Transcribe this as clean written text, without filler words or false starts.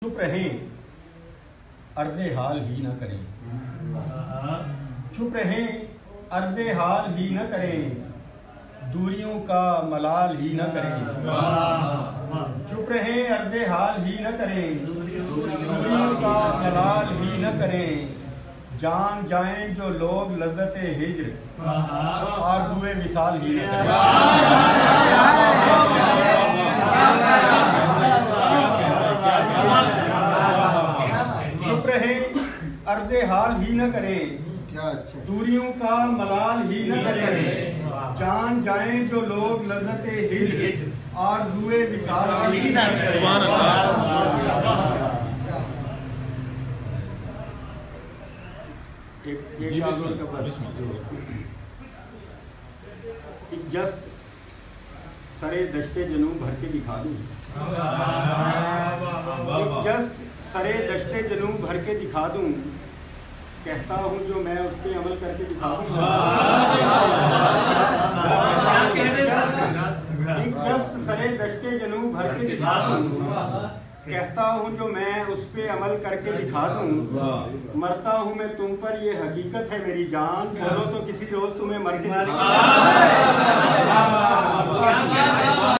चुप रहें अर्ज़े हाल ही न करें, चुप रहें अर्ज़े हाल ही न करें, दूरियों का मलाल ही न करें। चुप रहें अर्ज़े हाल ही न करें, दूरियों का मलाल ही न करें। जान जाएं जो लोग लज़्ज़त-ए हिज्र, आरज़ुए विसाल ही न करें। चुप रहें अर्ज़े हाल ही न करें, दूरियों का मलाल ही न करें। जान जाएं जो लोग लज़्ज़त-ए हिज्र, आरज़ुए विसाल ही न करें। एक जस्ट सरे दश्ते जनू भर के दिखा दूं, एक जस्ट सरे दश्ते जनू भर के दिखा दूं, कहता हूं जो मैं उस पे अमल करके दिखा दूं। एक जस्ट सरे दश्ते जनू भर के दिखा दूं, कहता हूँ जो मैं उस पे अमल करके दिखा दूं। मरता हूँ मैं तुम पर, ये हकीकत है मेरी जान, बोलो तो किसी रोज तुम्हें मर के दिखा दूं।